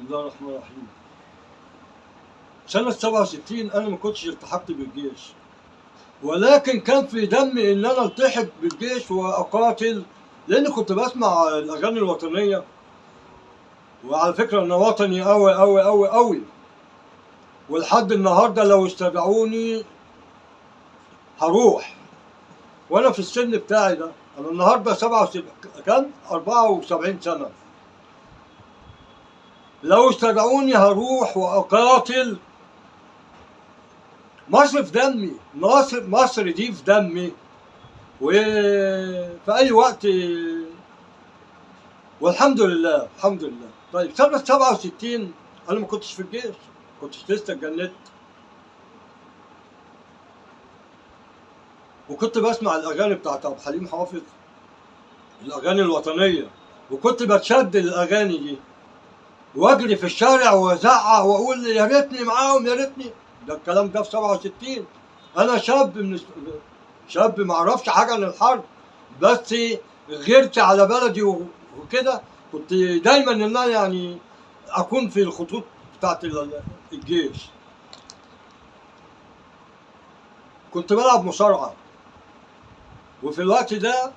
بسم الله الرحمن الرحيم. سنة 67 أنا ما كنتش التحقت بالجيش، ولكن كان في دمي إن أنا التحق بالجيش وأقاتل، لأن كنت بسمع الأغاني الوطنية. وعلى فكرة أنا وطني أوي أوي أوي أوي، ولحد النهاردة لو استدعوني هروح. وأنا في السن بتاعي ده، أنا النهاردة 74 سنة. لو استدعوني هروح وأقاتل. مصر في دمي، مصر دي في دمي، وفي أي وقت. والحمد لله الحمد لله. طيب سنة 67 أنا ما كنتش في الجيش، كنتش لسه اتجندت، وكنت بسمع الأغاني بتاعت عبد الحليم حافظ، الأغاني الوطنية، وكنت بتشد الأغاني دي وأجري في الشارع وأزعق وأقول يا ريتني معاهم يا ريتني. ده الكلام ده في 67. أنا شاب ما اعرفش حاجه عن الحرب، بس غيرت على بلدي وكده. كنت دايما ان انا يعني اكون في الخطوط بتاعت الجيش. كنت بلعب مصارعه، وفي الوقت ده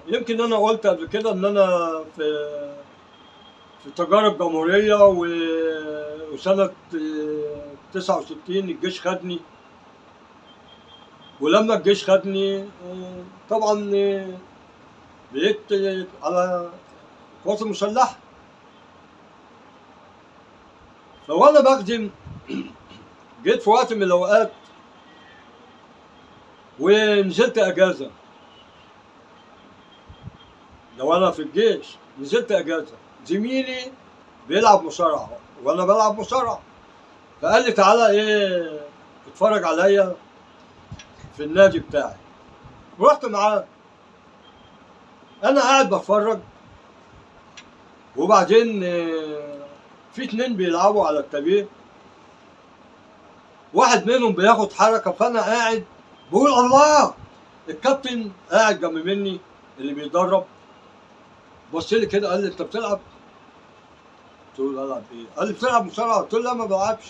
يمكن انا قلت قبل كده ان انا في تجارب جمهوريه، وسنه 69 الجيش خدني. ولما الجيش خدني طبعا بقيت على القوات المسلحة. فوانا بخدم جيت في وقت من الأوقات ونزلت أجازة. لو أنا في الجيش نزلت أجازة، زميلي بيلعب مصارعة وأنا بلعب مصارعة، فقال لي تعالى اتفرج عليا في النادي بتاعي. ورحت معاه. أنا قاعد بتفرج، وبعدين في اتنين بيلعبوا على التابيه، واحد منهم بياخد حركه، فانا قاعد بقول الله. الكابتن قاعد جنب مني اللي بيدرب، بص لي كده قال لي انت بتلعب؟ قلت له العب ايه؟ قال لي بتلعب مصارعه؟ قلت له لا ما بلعبش.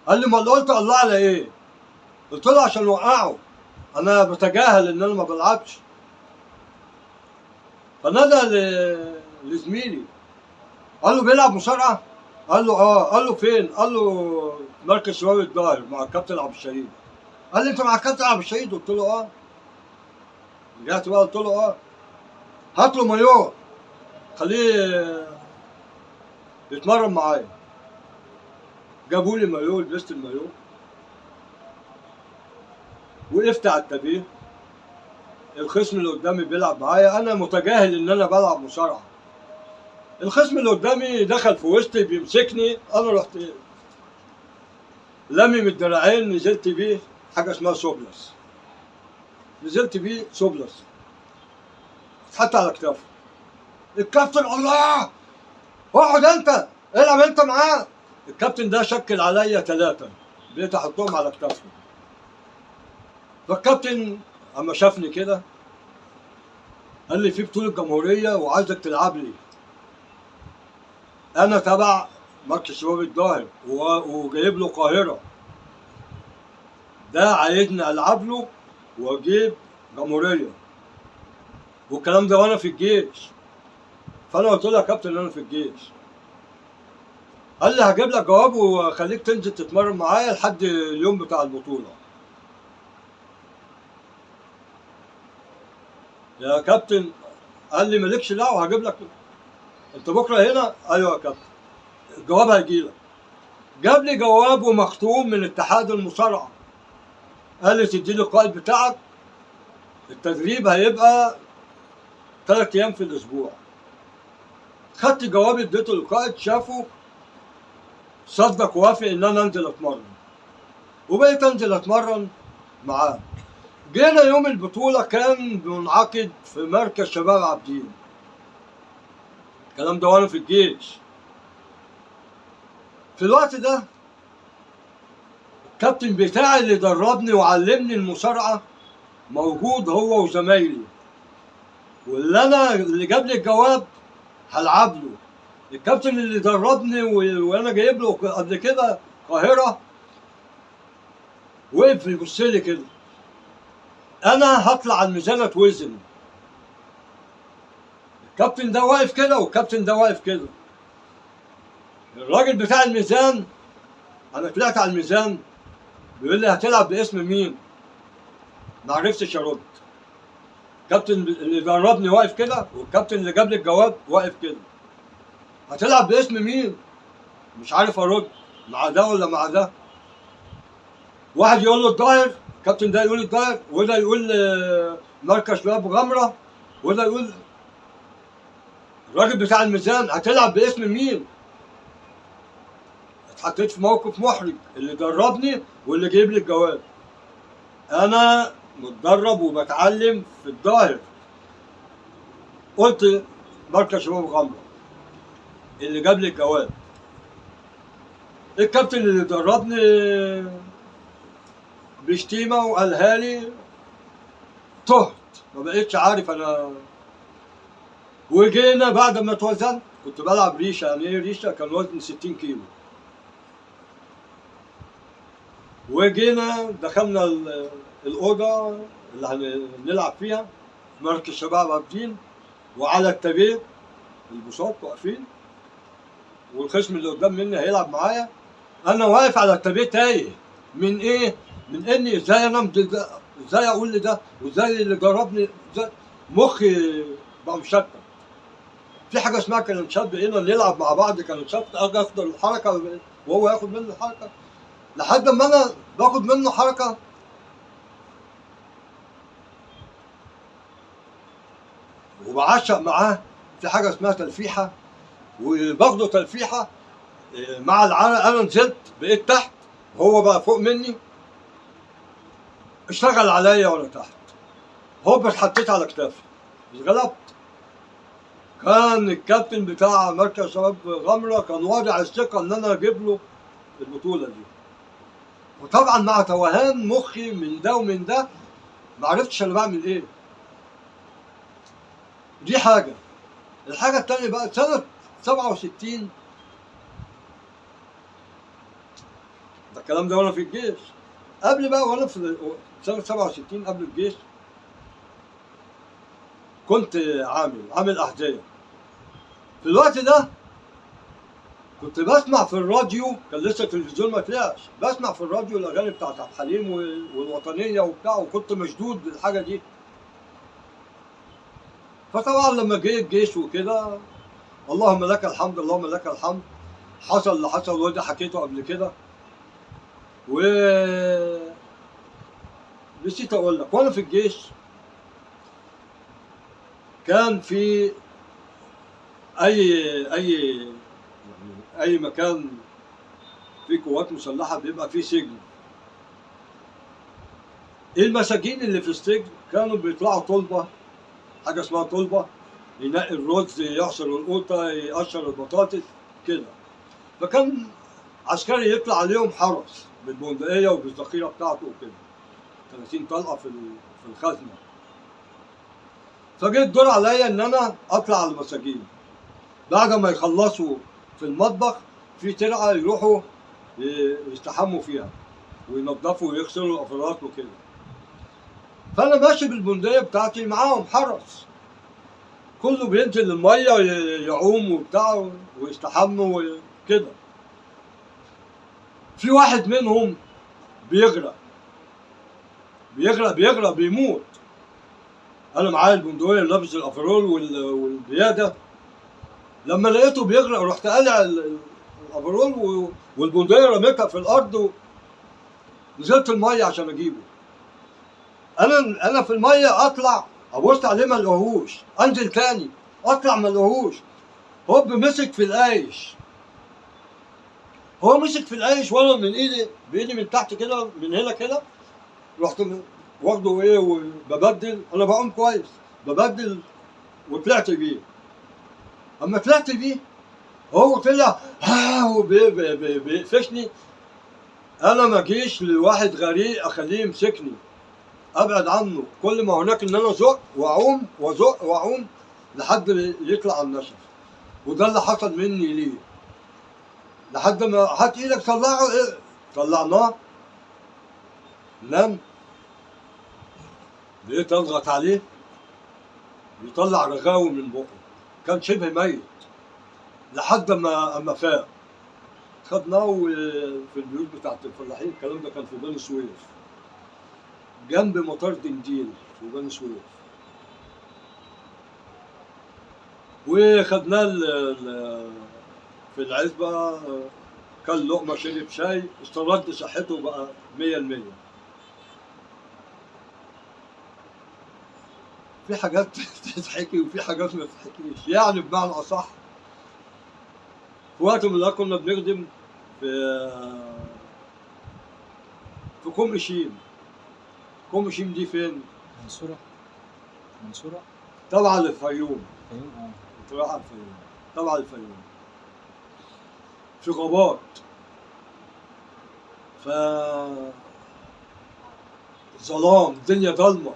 قال لي امال قلت الله على ايه؟ قلت له عشان اوقعه، انا بتجاهل ان انا ما بلعبش. فنادى لزميلي قال له بيلعب مصارعه؟ قال له اه. قال له فين؟ قال له مركز شباب الظاهر مع الكابتن عبد الشهيد. قال لي انت مع الكابتن عبد الشهيد؟ قلت له اه. رجعت بقى قلت له اه. هات له مايوه خليه يتمرن معايا. جابوا لي مايوه، لبست المايوه، وقفت على التابيه. الخصم اللي قدامي بيلعب معايا، انا متجاهل ان انا بلعب مصارعه. الخصم اللي قدامي دخل في وسطي بيمسكني، انا رحت لمم الدراعين، نزلت بيه حاجه اسمها سوبلس. نزلت بيه سوبلس، اتحط على كتافه. الكابتن الله اقعد انت العب انت معاه. الكابتن ده شكل عليا 3 بقيت احطهم على كتافهم. فالكابتن اما شافني كده قال لي في بطولة جمهورية وعايزك تلعب لي. انا تبع مركز شباب الظاهر وجايب له القاهرة، ده عايزني العب له واجيب جمهورية، والكلام ده وانا في الجيش. فانا قلت له يا كابتن انا في الجيش. قال لي هجيب لك جواب وخليك تنزل تتمرن معايا لحد اليوم بتاع البطولة. يا كابتن قال لي مالكش دعوه هجيب لك. انت بكره هنا؟ ايوه يا كابتن. الجواب هيجي لك. جاب لي جواب ومختوم من اتحاد المصارعه، قال لي تدي لي القائد بتاعك، التدريب هيبقى 3 ايام في الاسبوع. خدت جوابي اديته للقائد، شافه صدق ووافق ان انا انزل اتمرن، وبقيت انزل اتمرن معاه. جينا يوم البطوله كان منعقد في مركز شباب عابدين، الكلام ده وانا في الجيش. في الوقت ده الكابتن بتاعي اللي دربني وعلمني المصارعه موجود هو وزمايلي. اللي جاب لي الجواب هلعب له. الكابتن اللي دربني وانا جايب له قبل كده القاهره وقف يبص لي كده، انا هطلع على الميزان اتوزن. الكابتن ده واقف كده والكابتن ده واقف كده. الراجل بتاع الميزان، انا طلعت على الميزان بيقول لي هتلعب باسم مين؟ ما عرفتش ارد. الكابتن اللي دربني واقف كده والكابتن اللي جاب لي الجواب واقف كده. هتلعب باسم مين؟ مش عارف ارد، مع ده ولا مع ده. واحد يقول له الظاهر، الكابتن ده يقول الظاهر، وده يقول مركز شباب غمره، وده يقول الراجل بتاع الميزان هتلعب باسم مين؟ اتحطيت في موقف محرج، اللي دربني واللي جايب لي الجواب. انا متدرب وبتعلم في الظاهر، قلت مركز شباب غمره اللي جاب لي الجواب. الكابتن اللي دربني بشتيمه وقالها لي، تهت ما بقتش عارف انا. وجينا بعد ما اتوزنت، كنت بلعب ريشه. يعني ايه ريشه؟ كان وزن 60 كيلو. وجينا دخلنا الاوضه اللي هنلعب فيها في مركز شباب عابدين، وعلى التبيت البساط واقفين، والخصم اللي قدام مني هيلعب معايا. انا واقف على التبيت تايه من ايه؟ من اني ازاي انام، ازاي اقول لده، وازاي اللي جربني، مخي بقى مشتت. في حاجه اسمها كلنشات، بقينا نلعب مع بعض كلنشات، اجي اخد الحركه وهو ياخد مني الحركه، لحد ما انا باخد منه حركه وبعشق معاه. في حاجه اسمها تلفيحه، وباخده تلفيحه مع العرق. انا نزلت بقيت تحت، هو بقى فوق مني، اشتغل عليا وانا تحت، هوب اتحطيت على كتافي، اتغلبت. كان الكابتن بتاع مركز شباب غمره كان واضع الثقه ان انا اجيب له البطوله دي، وطبعا مع توهان مخي من ده ومن ده ما عرفتش انا بعمل ايه. دي حاجه. الحاجه الثانيه بقى سنه 67، ده الكلام ده وانا في الجيش. قبل بقى وانا في سنه 67 قبل الجيش كنت عامل احذيه. في الوقت ده كنت بسمع في الراديو، كان لسه التلفزيون ما طلعش، بسمع في الراديو الاغاني بتاعت عبد الحليم والوطنيه وبتاع، وكنت مشدود بالحاجه دي. فطبعا لما جه الجيش وكده، اللهم لك الحمد اللهم لك الحمد، حصل اللي حصل وده حكيته قبل كده. و نسيت اقول لك، وانا في الجيش كان في اي مكان في قوات مسلحه بيبقى فيه سجن. المساجين اللي في السجن كانوا بيطلعوا طلبه، حاجه اسمها طلبه، ينقي الرز، يعصر القوطه، يقشر البطاطس كده. فكان عسكري يطلع عليهم حرس بالبندقيه وبالذخيره بتاعته وكده، 30 طلقه في الخزنه. فجيت الدور عليا ان انا اطلع على المساجين بعد ما يخلصوا في المطبخ، في ترعه يروحوا يستحموا فيها وينظفوا ويغسلوا الافراد وكده. فانا ماشي بالبندقيه بتاعتي، معاهم حرس كله بينزل الميه يعوم وبتاع ويستحموا وكده. في واحد منهم بيغرق بيموت. انا معايا البندقيه لابس الافرول والبياده، لما لقيته بيغرق رحت قالع الافرول والبندقيه رميتها في الارض ونزلت الميه عشان اجيبه. انا في الميه اطلع ابص عليه ما الاقيهوش، انزل تاني اطلع ما الاقيهوش، هوب مسك في القايش. هو مسك في القايش وانا من بايدي من تحت كده، من هنا كده، رحت واخده ايه وببدل. انا بعوم كويس، ببدل وطلعت بيه. اما طلعت بيه هو طلع بيقفشني. انا ما جيش لواحد غريق اخليه يمسكني، ابعد عنه كل ما هناك ان انا ازق واعوم وازق واعوم لحد ما يطلع على النشف. وده اللي حصل مني ليه، لحد ما هات ايدك طلعه، ايه طلعناه، نام، بقيت اضغط عليه يطلع رغاوي من بقه، كان شبه ميت لحد ما فاق. خدناه في البيوت بتاعت الفلاحين، الكلام ده كان في بني سويف جنب مطار دنديل في بني سويف. وخدناه في العزبة، كل لقمة شرب شاي، استرد صحته بقى 100%. في حاجات تضحكي وفي حاجات ما تضحكيش، يعني بمعنى أصح في وقت من الأوقات كنا بنخدم في كوم إشيم. كوم إشيم دي فين؟ منصورة. منصورة تبع الفيوم. الفيوم. تبع الفيوم، تبع الفيوم، في غابات. ف ظلام، الدنيا ضلمه،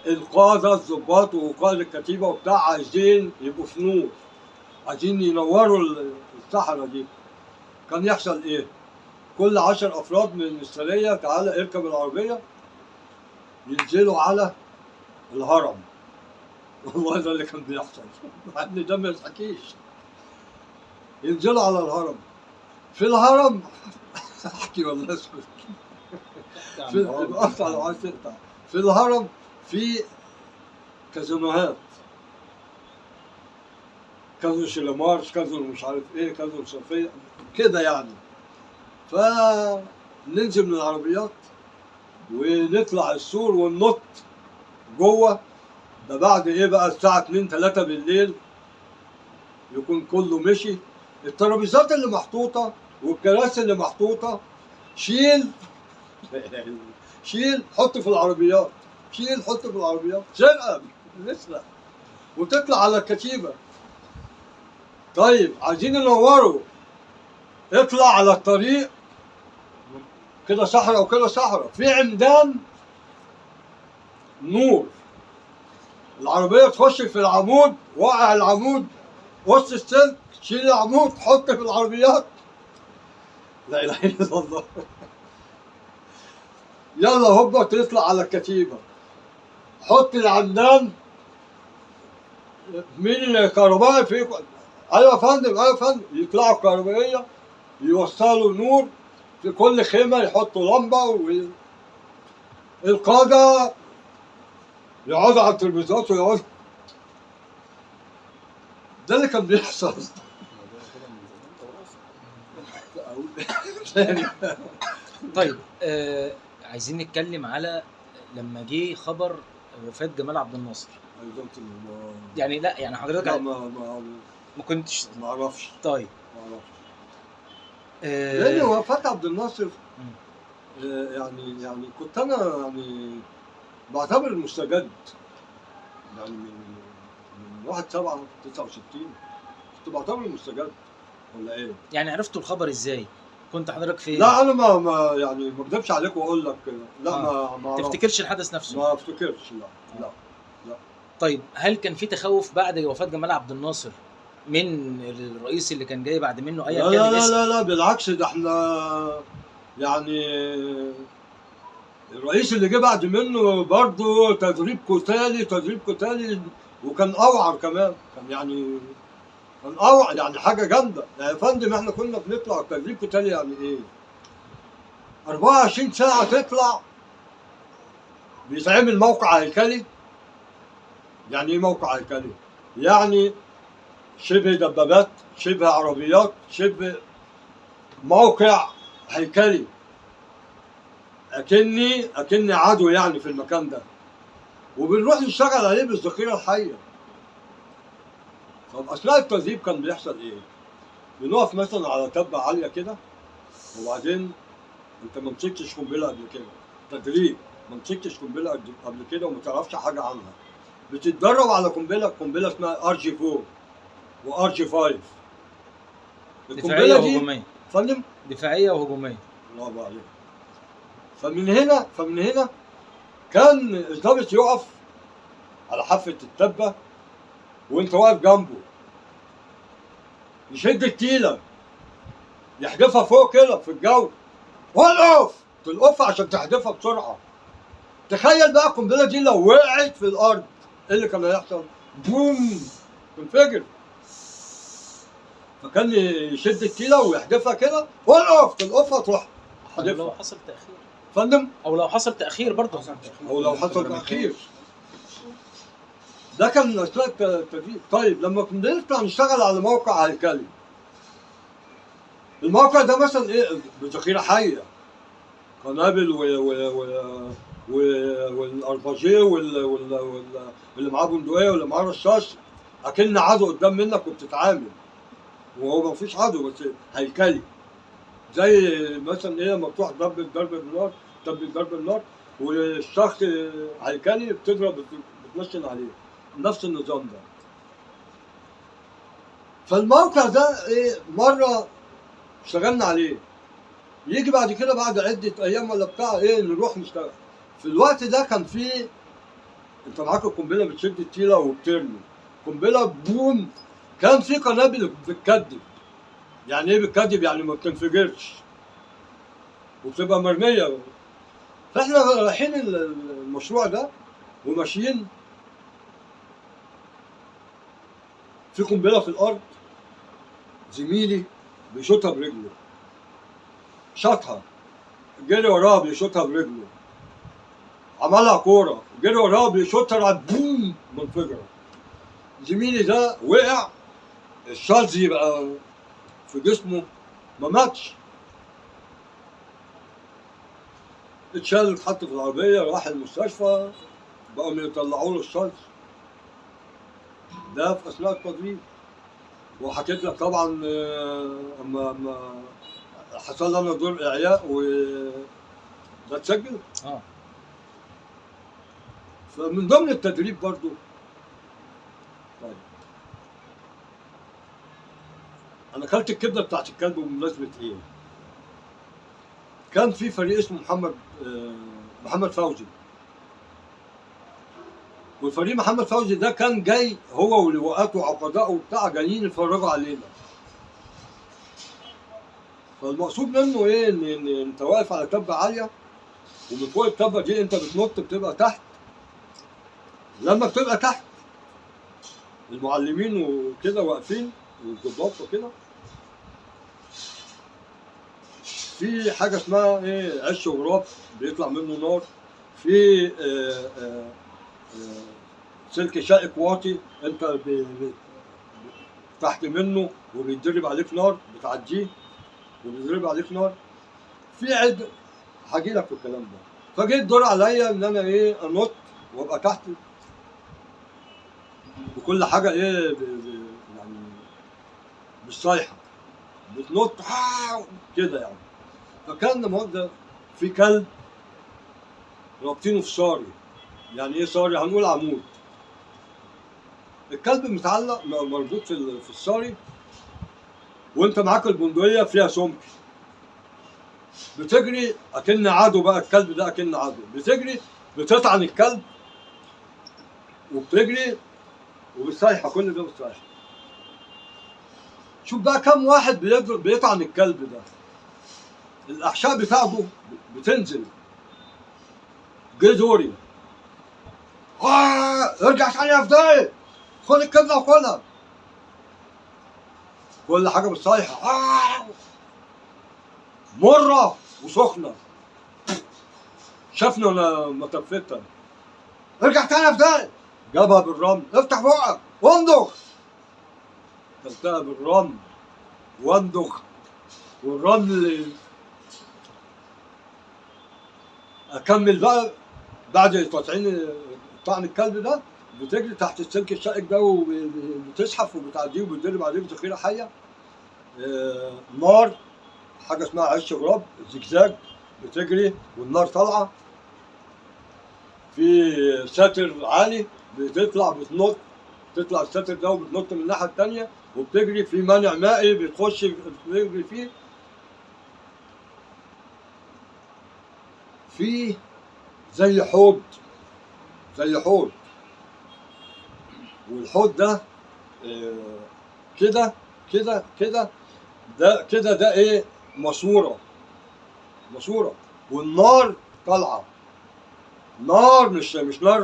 القاده الضباط وقائد الكتيبه وبتاع عايزين يبقوا في نور، عايزين ينوروا الصحراء دي. كان يحصل ايه؟ كل 10 افراد من السريه تعالى اركب العربيه ينزلوا على الهرم. والله ده اللي كان بيحصل، مع ان ده ما يضحكيش. ينزلوا على الهرم، في الهرم احكي ولا اسكت؟ اقطع لو عايز تقطع. في الهرم في كازينوهات، كازينو شيلامارش، كازينو مش عارف ايه، كازينو صفيه كده يعني. فننزل من العربيات ونطلع السور وننط جوه. ده بعد ايه بقى، الساعه 2 3 بالليل يكون كله مشي. الترابيزات اللي محطوطه والكراسي اللي محطوطه شيل شيل حط في العربيات، شيل حط في العربيات، سرقه نسرق وتطلع على الكتيبه. طيب عايزين ننوروا، اطلع على الطريق كده صحراء وكده صحراء، في عمدان نور، العربيه تخش في العمود، وقع العمود وسط السلك، شيل العمود حط في العربيات. لا اله الا الله. يلا هوبا تطلع على الكتيبه، حط العمدان. مين الكهربائي فيكم؟ ايوه يا فندم، ايوه يا فندم. يطلعوا الكهربائيه يوصلوا نور في كل خيمه، يحطوا لمبه، والقاده يقعدوا على الترابيزات ويقعدوا. ده اللي كان بيحصل. طيب عايزين نتكلم على لما جه خبر وفاة جمال عبد الناصر. يعني لا يعني حضرتك لا ما كنتش ما اعرفش. طيب ما اعرفش. لان وفاة عبد الناصر يعني كنت انا يعني بعتبر مستجد، يعني من 1/7/69 كنت بعتبر مستجد ولا ايه؟ يعني عرفتوا الخبر ازاي؟ كنت حضرتك فين؟ لا انا ما يعني ما اكذبش عليك واقول لك لا. ما تفتكرش الحدث نفسه؟ ما افتكرش. لا. طيب هل كان في تخوف بعد وفاة جمال عبد الناصر من الرئيس اللي كان جاي بعد منه ايا كان الاسم؟ لا بالعكس، ده احنا يعني الرئيس اللي جه بعد منه برضه تدريب قتالي وكان اوعر كمان، كان اوعر، يعني حاجه جامده. يا فندم احنا كنا بنطلع تدريب قتالي، يعني ايه 24 ساعه تطلع، بيتعمل موقع هيكلي. يعني ايه موقع هيكلي؟ يعني شبه دبابات، شبه عربيات، شبه موقع هيكلي، اكني عدو يعني في المكان ده، وبنروح نشتغل عليه بالذخيره الحيه. طب اثناء التدريب كان بيحصل ايه؟ بنقف مثلا على تبه عاليه كده، وبعدين انت ما مسكتش قنبله قبل كده، تدريب ما مسكتش قنبله قبل كده وما تعرفش حاجه عنها، بتتدرب على قنبله اسمها RG4 وRG5. دفاعيه وهجوميه. فندم؟ دفاعيه وهجوميه. برافو عليك. فمن هنا كان الضابط يقف على حافة التبة وانت واقف جنبه، يشد التيلة يحدفها فوق كده في الجو، وقف تلقفها عشان تحدفها بسرعة. تخيل بقى القنبلة دي لو وقعت في الأرض ايه اللي كان هيحصل؟ بوم، تنفجر. فكان يشد التيلة ويحدفها كده، وقف تلقفها تروح أو لو حدفها. حصل تاخير، فندم، او لو حصل تاخير برضه. او لو حصل تأخير. ده كان اثناء التدريب. طيب لما كنا نطلع نشتغل على موقع هيكلي، الموقع ده مثلا ايه؟ بذخيره حيه، قنابل والارباجيه واللي معاه بندقيه واللي معاه رشاش، اكن عدو قدام منك وبتتعامل، وهو ما فيش عدو بس هيكلي. زي مثلا ايه لما بتروح ضرب النار، ضرب النار والشخص هيكلي بتضرب بتنشن عليه، نفس النظام ده. فالموقع ده ايه مره اشتغلنا عليه، يجي بعد كده بعد عده ايام ولا بتاع ايه نروح نشتغل. في الوقت ده كان في، انت معاك القنبله بتشد التيله وبترمي قنبله بوم، كان في قنابل بتكدب. يعني ايه بتكدب؟ يعني ما بتنفجرش وبتبقى مرميه. فاحنا رايحين المشروع ده وماشيين، في قنبله في الارض، زميلي بيشوطها برجله، شاطها، جري وراه بيشوطها برجله، عملها كوره، جري وراه بيشوطها، راحت بوم منفجره. زميلي ده وقع، الشاذ بقى في جسمه، ما ماتش، اتشال اتحط في العربيه راح المستشفى، بقوا يطلعوا له الشاذ ده في اثناء التدريب. وحكيت لك طبعا اما حصل لنا دور اعياء ده اتسجل. فمن ضمن التدريب برضو. طيب انا اكلت الكبده بتاعت الكلب بمناسبه ايه؟ كان في فريق اسمه محمد فوزي، والفريق محمد فوزي ده كان جاي هو ولواءاته وعقدائه وبتاع جايين يتفرجوا علينا. فالمقصود منه ايه؟ ان انت واقف على تبه عاليه، ومن فوق التبه دي انت بتنط بتبقى تحت. لما بتبقى تحت المعلمين وكده واقفين والضباط وكده، في حاجه اسمها ايه؟ عش وغراب بيطلع منه نار، في سلك شائك واطي انت تحت منه وبيتضرب عليك نار، بتعديه وبيتضرب عليك نار. في عد هاجي لك في الكلام ده. فجيت دور عليا ان انا ايه انط وابقى تحت، وكل حاجه ايه يعني مش صايحه، بتنط كده يعني. فكان مده في كلب رابطينه في صاري. يعني ايه صاري؟ هنقول عمود. الكلب متعلق مربوط في الصاري، وانت معاك البندقيه فيها سمك، بتجري اكن عدو. بقى الكلب ده اكن عدو، بتجري بتطعن الكلب وبتجري وبتصيحه، كل ده بتصيحه. شوف بقى كم واحد بيطعن الكلب ده، الاحشاء بتاعته بتنزل. جه دوري، ارجع ثاني يا فداي، خد الكبده وكلها، كل حاجه بتصيحه، مره وسخنه. شافني وانا متفتة، ارجع تاني يا فداي، جابها بالرمل، افتح بقك واندخ. كلتها بالرمل واندخ، والرمل. اكمل بقى بعد تطعين طعن الكلب ده، بتجري تحت السلك الشائك ده وبتزحف وبتعديه وبتضرب عليه بذخيره حيه. نار، حاجه اسمها عش غراب زجزاج، بتجري والنار طالعه. في ساتر عالي بتطلع بتنط، تطلع الساتر ده وبتنط من الناحيه الثانيه وبتجري. في مانع مائي بتخش بتجري فيه. في زي حوض، زي حوض، والحوض ده كده كده كده، ده كده ده ايه؟ ماسوره، ماسوره، والنار طالعه، نار مش نار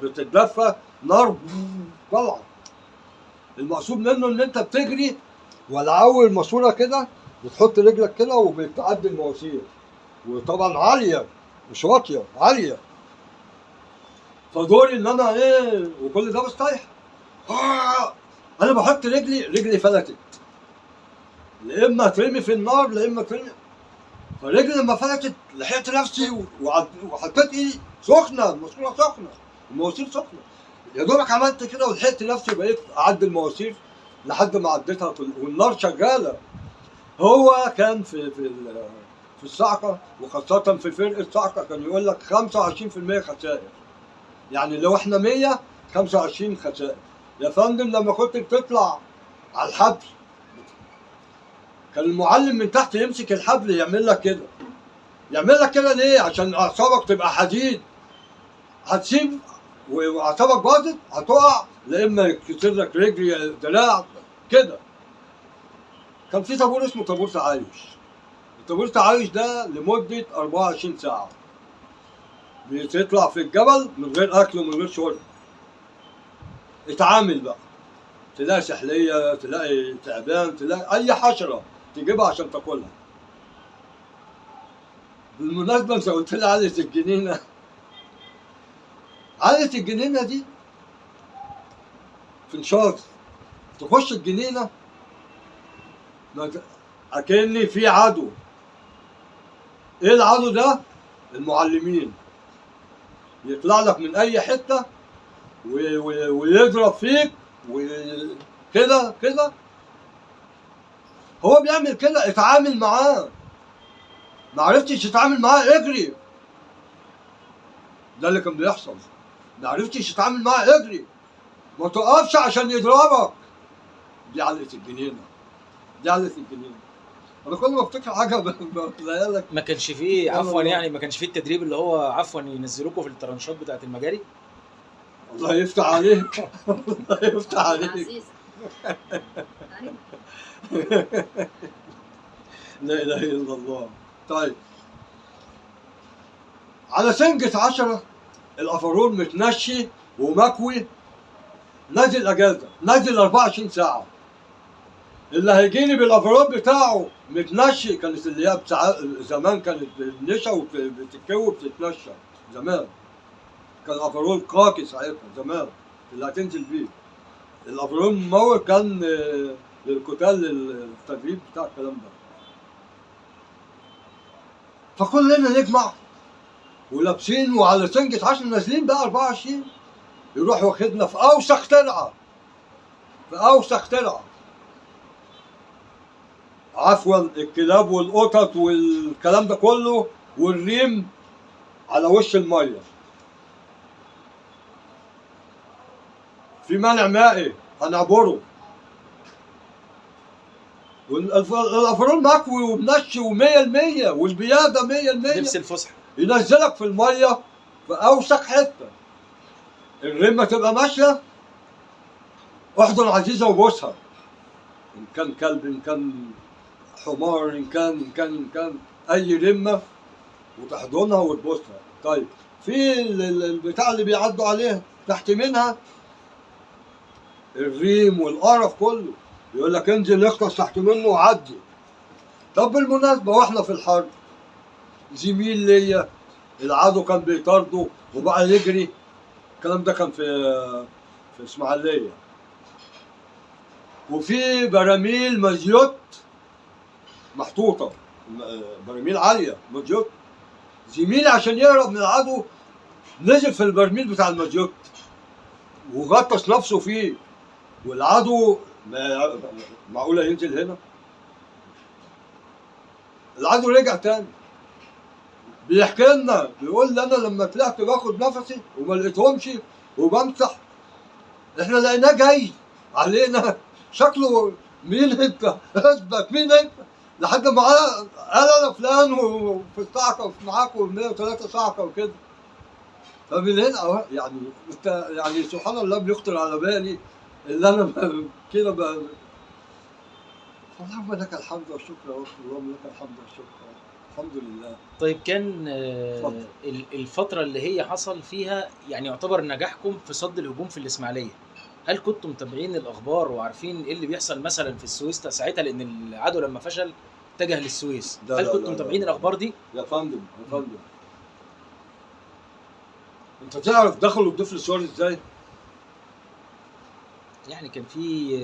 بتتدفى، نار طالعه. المقصود منه ان انت بتجري ولعوي الماسوره كده، بتحط رجلك كده وبتعدي المواسير، وطبعا عاليه مش واطيه، عاليه. فدوري ان انا ايه، وكل ده مستريح. انا بحط رجلي فلتت، لا اما ترمي في النار لا اما ترمي. فرجلي لما فلتت لحقت نفسي وحطيت ايدي سخنه، الماسوره سخنه، المواسير سخنه، يا دوبك عملت كده ولحقت نفسي، بقيت اعدي المواسير لحد ما عديتها والنار شغاله. هو كان في الصعقه، وخاصه في فرقه صعقه، كان يقول لك 25% خسائر. يعني لو احنا 100 25 خسائر. يا فندم لما كنت بتطلع على الحبل كان المعلم من تحت يمسك الحبل يعمل لك كده، يعمل لك كده ليه؟ عشان اعصابك تبقى حديد، هتسيب واعصابك باظت هتقع، لا اما يكسر لك رجل دراع كده. كان في طابور اسمه طابور تعايش. الطابور تعايش ده لمده 24 ساعه، بتطلع في الجبل من غير اكل ومن غير شرب. اتعامل بقى، تلاقي سحليه، تلاقي تعبان، تلاقي اي حشره تجيبها عشان تاكلها. بالمناسبه انت قلت لي عالية الجنينه، عالية الجنينه دي في نشاط، تخش الجنينه اكني في عدو. ايه العدو ده؟ المعلمين. يطلع لك من اي حته ويضرب فيك وكده كده. هو بيعمل كده، اتعامل معاه. ما عرفتش تتعامل معاه اجري. ده اللي كان بيحصل. ما عرفتش تتعامل معاه اجري، ما تقفش عشان يضربك. دي علقة الجنينة، دي علقة الجنينة. انا كل ما افتكر حاجه بلاقيها لك. ما كانش فيه عفوا يعني ما كانش فيه التدريب اللي هو عفوا ينزلوكوا في الترانشات بتاعت المجاري؟ الله يفتح عليك، الله يفتح عليك. لا اله الا الله. طيب على سنجة 10 الافرول متنشي ومكوي، نازل اجازه، نازل 24 ساعه. اللي هيجيني بالافرول بتاعه متنشي، كانت اللي هي زمان كانت النشا وبتتكوي بتتنشى زمان، كان الافرول قاكي ساعتها زمان اللي هتنزل بيه. الافرول ممور كان للقتال، للتدريب بتاع الكلام ده. فكلنا نجمع ولابسين وعلى سنجة 10 نازلين بقى 24. يروح واخدنا في اوسخ ترعه، في اوسخ ترعه، عفوا الكلاب والقطط والكلام ده كله، والريم على وش الميه، في منع مائي هنعبره، والافرول مكوي ومنشي و100%، والبياده 100%. لبس الفسحه ينزلك في الميه في اوسخ حته. الرمه تبقى ماشيه، احضن عزيزه وبوسها، ان كان كلب، ان كان حمار، ان كان اي رمه، وتحضنها وتبوسها. طيب في البتاع اللي بيعدوا عليها تحت منها الريم والقرف كله، يقول لك انزل اغطس تحت منه وعدي. طب بالمناسبه واحنا في الحرب، زميل ليا العدو كان بيطارده وبقى يجري، الكلام ده كان في اسماعيليه، وفي براميل مازيوت محطوطه، براميل عاليه مازيوت. زميلي عشان يهرب من العدو نزل في البرميل بتاع المازيوت وغطس نفسه فيه، والعدو معقوله ينزل هنا؟ العدو رجع تاني بيحكي لنا، بيقول لي انا لما طلعت باخد نفسي وما لقيتهمش وبمسح، احنا لقيناه جاي علينا، شكله مين انت؟ اثبت مين انت؟ لحد ما قال انا فلان وفي الصعقه وفي معاكم 103 صعقه وكده. فمن هنا يعني انت يعني سبحان الله بيخطر على بالي اللي انا كده اللهم لك الحمد والشكر يا رب، اللهم لك الحمد والشكر، الحمد لله. طيب كان اتفضل. الفترة اللي هي حصل فيها يعني يعتبر نجاحكم في صد الهجوم في الإسماعيلية، هل كنتم متابعين الأخبار وعارفين إيه اللي بيحصل مثلا في السويس ساعتها، لأن العدو لما فشل اتجه للسويس، لا هل لا كنتم لا متابعين لا الأخبار دي؟ يا فندم يا فندم، انت تعرف دخلوا الضفر السوري ازاي؟ يعني كان في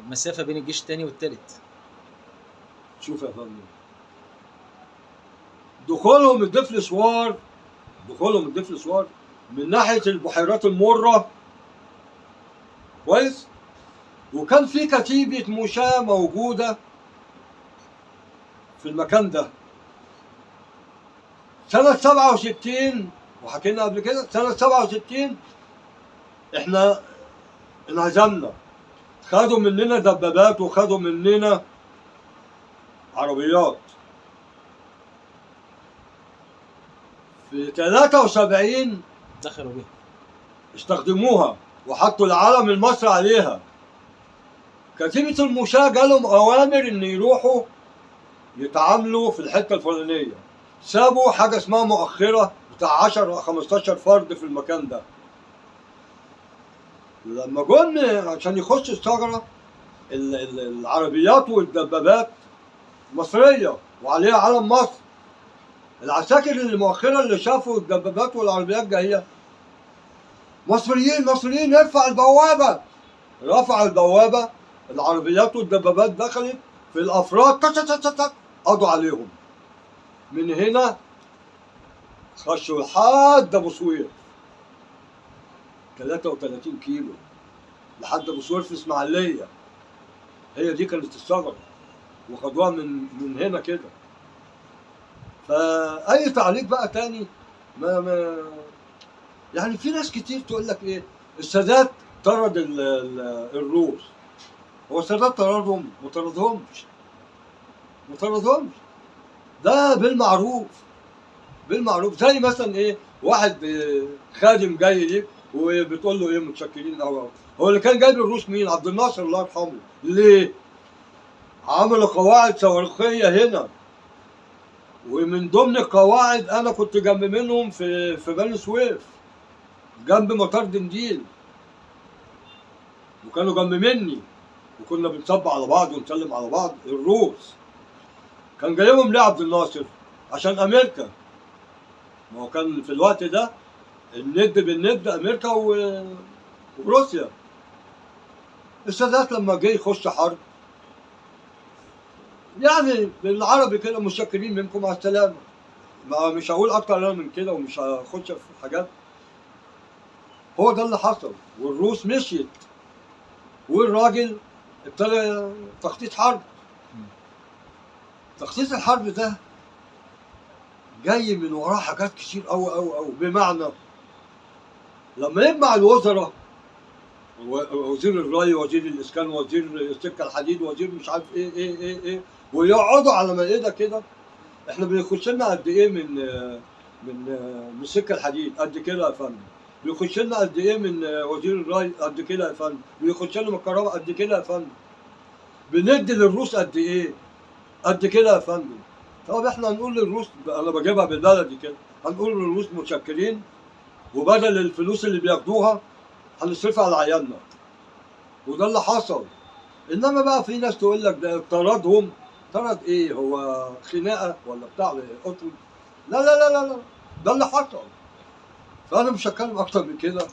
مسافة بين الجيش الثاني والثالث. شوف يا فندم، دخولهم الضفر سوار، دخولهم الضفر سوار من ناحية البحيرات المرة، كويس؟ وكان في كتيبة مشاة موجودة في المكان ده. سنة 67 وحكينا قبل كده، سنة 67 احنا انهزمنا، خدوا مننا دبابات وخدوا مننا عربيات. في 73 دخلوا بيها، استخدموها وحطوا العلم المصري عليها. كتيبة المشاة جالهم أوامر إن يروحوا يتعاملوا في الحتة الفلانية، سابوا حاجة اسمها مؤخرة بتاع 10 15 فرد في المكان ده. لما جم عشان يخشوا الثغرة، العربيات والدبابات مصرية وعليها علم مصر. العساكر المؤخرة اللي شافوا الدبابات والعربيات جاية، مصريين مصريين، ارفع البوابة. رفع البوابة، العربيات والدبابات دخلت في الأفراد، قضوا عليهم. من هنا خشوا لحد أبو سوير 33 كيلو، لحد أبو سوير في إسماعيلية. هي دي كانت الثغرة، وخدوها من هنا كده. فأي تعليق بقى تاني ما يعني في ناس كتير تقول لك إيه، السادات طرد الروس. هو السادات طردهم؟ ما طردهمش، ما طردهمش. ده بالمعروف، بالمعروف. زي مثلا ايه، واحد خادم جاي ليك وبتقول له ايه متشكرين قوي. هو اللي كان جايب الروس مين؟ عبد الناصر الله يرحمه. ليه؟ عملوا قواعد صواريخيه هنا، ومن ضمن القواعد انا كنت جنب منهم في بني سويف، جنب مطار دنديل، وكانوا جنب مني، وكنا بنصب على بعض ونسلم على بعض. الروس كان جايبهم ليه عبد الناصر؟ عشان امريكا. ما هو كان في الوقت ده الند بالند امريكا وروسيا. السادات لما جه يخش حرب، يعني بالعربي كده، متشكرين منكم مع السلامه. ما مش هقول اكتر انا من كده، ومش هخش في حاجات. هو ده اللي حصل، والروس مشيت، والراجل ابتدى تخطيط حرب. تخطيط الحرب ده جاي من وراه حاجات كتير قوي قوي قوي. بمعنى لما يجمع الوزراء، وزير الري، وزير الاسكان، وزير السكه الحديد، وزير مش عارف ايه، ويقعدوا على مائده كده، احنا بيخش لنا قد ايه من السكه الحديد؟ قد كده يا فندم. بيخش لنا قد ايه من وزير الري؟ قد كده يا فندم. بيخش لنا من الكهرباء قد كده يا فندم. بندي للروس قد ايه؟ قد كده يا فندم. طب احنا هنقول للروس، انا بجيبها بالبلدي كده، هنقول للروس متشكرين، وبدل الفلوس اللي بياخدوها هنصرفها على عيالنا. وده اللي حصل. انما بقى في ناس تقول لك ده طردهم. طرد ايه؟ هو خناقه ولا بتاع قتل؟ لا لا لا لا لا، ده اللي حصل. فانا مش هتكلم اكتر من كده.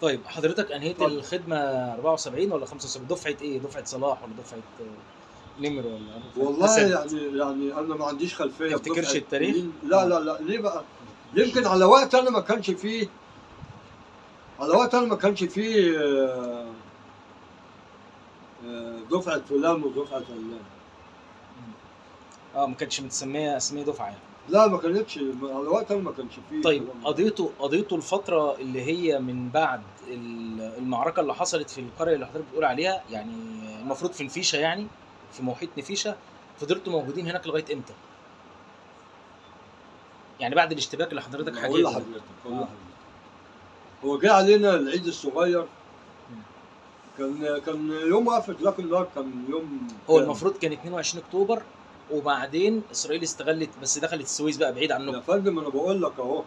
طيب حضرتك انهيت الخدمه 74 ولا 75؟ دفعه ايه؟ دفعه صلاح ولا دفعه نمر ولا والله يعني انا ما عنديش خلفيه. ما تفتكرش التاريخ؟ لا لا لا. ليه بقى؟ يمكن على وقت انا ما كانش فيه، على وقت انا ما كانش فيه دفعه فلان ودفعه فلان. ما كانتش متسميه اسميه دفعه يعني. لا ما كانتش، على وقت انا ما كانش فيه. طيب قضيته الفتره اللي هي من بعد المعركه اللي حصلت في القريه اللي حضرتك بتقول عليها، يعني المفروض في نفيشه، يعني في محيط نفيشه، فضلتوا موجودين هناك لغايه امتى؟ يعني بعد الاشتباك اللي حضرتك حكيته. اقول لحضرتك هو جه علينا العيد الصغير، كان يوم وقفة لكن النهار كان يوم هو المفروض كان 22 اكتوبر، وبعدين اسرائيل استغلت بس دخلت السويس بقى بعيد يا عنكم. فندم انا بقول لك اهو،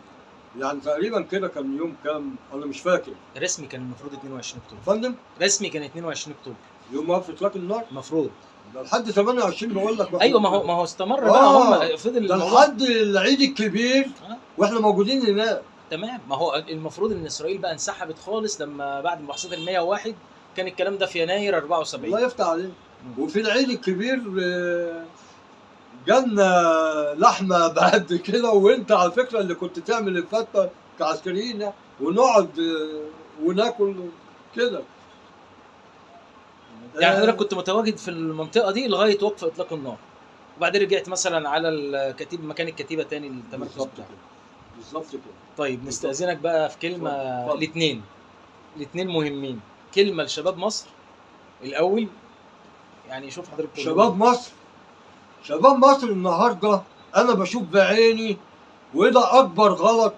يعني تقريبا كده كان يوم كام انا مش فاكر. رسمي كان المفروض 22 يا اكتوبر، فندم رسمي كان 22 اكتوبر يوم وقفة لكن النهار المفروض. ده لحد 28 بقول لك. ايوه ما هو استمر بقى، هم فضل ده الموضوع لحد العيد الكبير واحنا موجودين هناك. تمام. ما هو المفروض ان اسرائيل بقى انسحبت خالص لما بعد ملاحظات ال 101، كان الكلام ده في يناير 74. الله يفتح عليك. وفي العيد الكبير جالنا لحمه بقد كده، وانت على فكره اللي كنت تعمل الفته كعسكريين يعني، ونقعد وناكل كده. يعني حضرتك كنت متواجد في المنطقه دي لغايه وقف اطلاق النار، وبعدين رجعت مثلا على الكتيب مكان الكتيبه تاني للتمركز بتاعك. بالظبط كده. طيب نستأذنك بقى في كلمه، الاثنين مهمين. كلمه لشباب مصر الاول، يعني شوف حضرتك شباب مصر النهارده انا بشوف بعيني، وده اكبر غلط.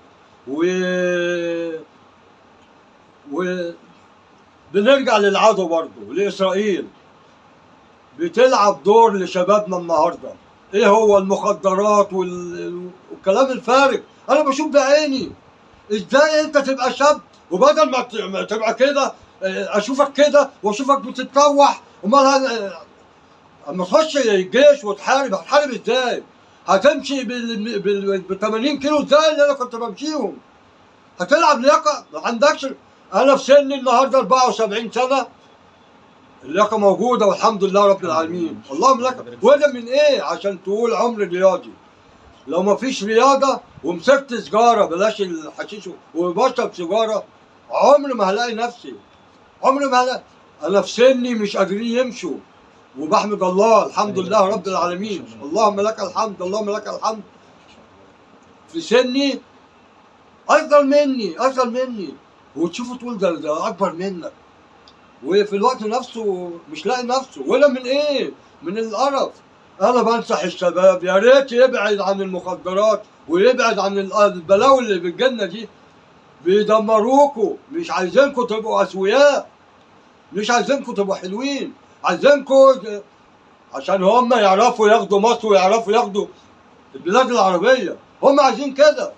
بنرجع للعدو برضه، لاسرائيل بتلعب دور لشبابنا النهارده. ايه هو المخدرات والكلام الفارغ. انا بشوف بعيني ازاي انت تبقى شاب وبدل ما تبقى كده، اشوفك كده واشوفك بتتطوح. امال اما تخش الجيش وتحارب، هتحارب ازاي؟ هتمشي بال 80 كيلو ازاي اللي انا كنت بمشيهم؟ هتلعب لياقه؟ ما عندكش. انا في سني النهارده 74 سنه، اللياقه موجوده والحمد لله رب العالمين. اللهم لك. وده من ايه؟ عشان تقول عمر رياضي. لو ما فيش رياضه ومسكت سجاره، بلاش الحشيش، وبشرب سيجاره، عمري ما هلاقي نفسي. عمري ما هلاقي. انا في سني مش قادرين يمشوا، وبحمد الله الحمد لله رب العالمين. اللهم لك الحمد، اللهم لك الحمد. في سني اصغر مني، وتشوفه تقول ده اكبر منك، وفي الوقت نفسه مش لاقي نفسه. ولا من ايه؟ من القرف. انا بنصح الشباب يا ريت يبعد عن المخدرات ويبعد عن البلاوي اللي بالجنه دي. بيدمروكوا، مش عايزينكم تبقوا اسوياء، مش عايزينكم تبقوا حلوين، عايزينكم عشان هم يعرفوا ياخدوا مصر ويعرفوا ياخدوا البلاد العربيه. هم عايزين كده.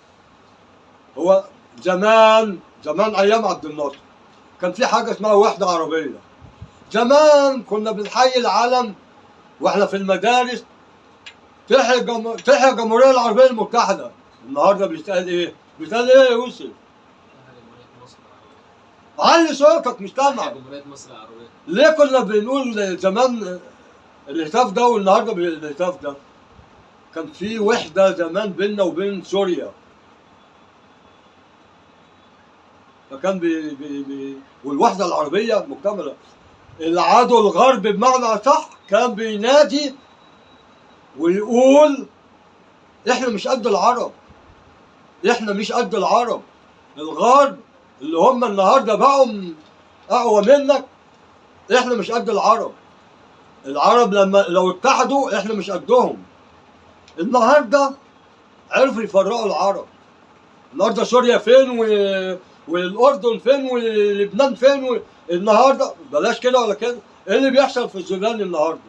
هو زمان ايام عبد الناصر كان في حاجه اسمها وحده عربيه. زمان كنا بنحيي العلم واحنا في المدارس، تحيا الجمهوريه العربيه المتحده. النهارده بيتقال ايه؟ بيتقال ايه يا يوسف؟ علي صوتك مش سامع. جمهورية مصر العربية. ليه كنا بنقول زمان الهتاف ده والنهارده الهتاف ده؟ كان في وحده زمان بيننا وبين سوريا. فكان والوحده العربيه مكتمله. العدو الغرب بمعنى اصح كان بينادي ويقول احنا مش قد العرب، احنا مش قد العرب. الغرب اللي هم النهارده بقوا اقوى منك، احنا مش قد العرب. العرب لو اتحدوا احنا مش قدهم. النهارده عرفوا يفرقوا العرب. النهارده سوريا فين والاردن فين ولبنان فين النهارده بلاش كده ولا كده. ايه اللي بيحصل في السودان النهارده؟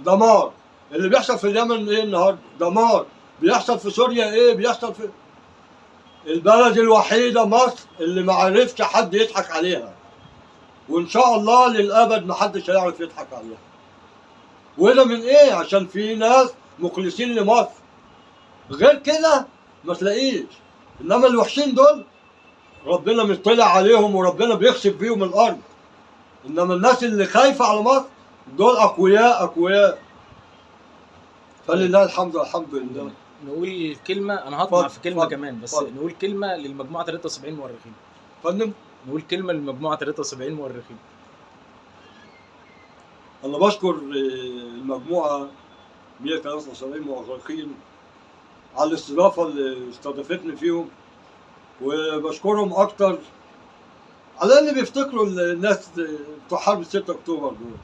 دمار. اللي بيحصل في اليمن ايه النهارده؟ دمار. بيحصل في سوريا ايه؟ بيحصل في البلد الوحيده مصر اللي ما عرفش حد يضحك عليها، وان شاء الله للابد ما حدش هيعرف يضحك عليها. وده من ايه؟ عشان في ناس مخلصين لمصر. غير كده ما تلاقيش. انما الوحشين دول ربنا مطلع عليهم وربنا بيخسف بيهم الارض. انما الناس اللي خايفه على مصر دول اقوياء. فلله الحمد والحمد لله. نقول كلمه، انا هطمع في كلمه كمان بس فضل. نقول كلمه للمجموعه 73 مؤرخين. فندم نقول كلمه للمجموعه 73 مؤرخين. انا بشكر المجموعه 173 مؤرخين على الاستضافه اللي استضافتني فيهم، وبشكرهم اكتر على اللي بيفتكروا الناس بتوع حرب 6 اكتوبر دول.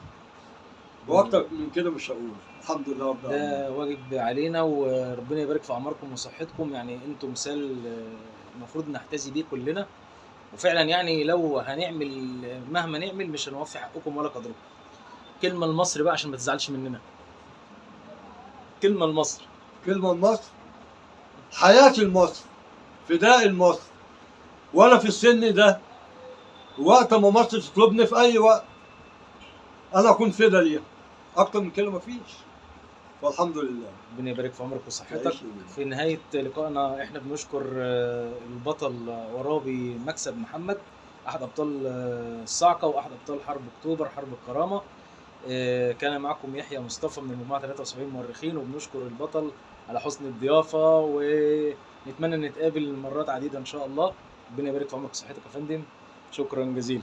واكتر من كده مش هقول. الحمد لله رب العالمين. ده واجب علينا، وربنا يبارك في اعماركم وصحتكم. يعني انتم مثال المفروض نحتذي بيه كلنا. وفعلا يعني لو هنعمل مهما نعمل مش هنوفي حقكم ولا قدركم. كلمه لمصر بقى عشان ما تزعلش مننا، كلمه لمصر. كلمة لمصر: حياتي لمصر، فداء لمصر. وأنا في السن ده وقت ما مصر تطلبني في أي وقت أنا أكون فدا ليها. أكتر من كده مفيش، والحمد لله. ربنا يبارك في عمرك وصحتك. تعيش لله. في نهايه لقائنا احنا بنشكر البطل ورابي مكسب محمد، احد ابطال الصاعقه واحد ابطال حرب اكتوبر حرب الكرامه. كان معكم يحيى مصطفى من مجموعه 73 مؤرخين، وبنشكر البطل على حسن الضيافه، ونتمنى نتقابل مرات عديده ان شاء الله. ربنا يبارك في عمرك وصحتك يا فندم، شكرا جزيلا.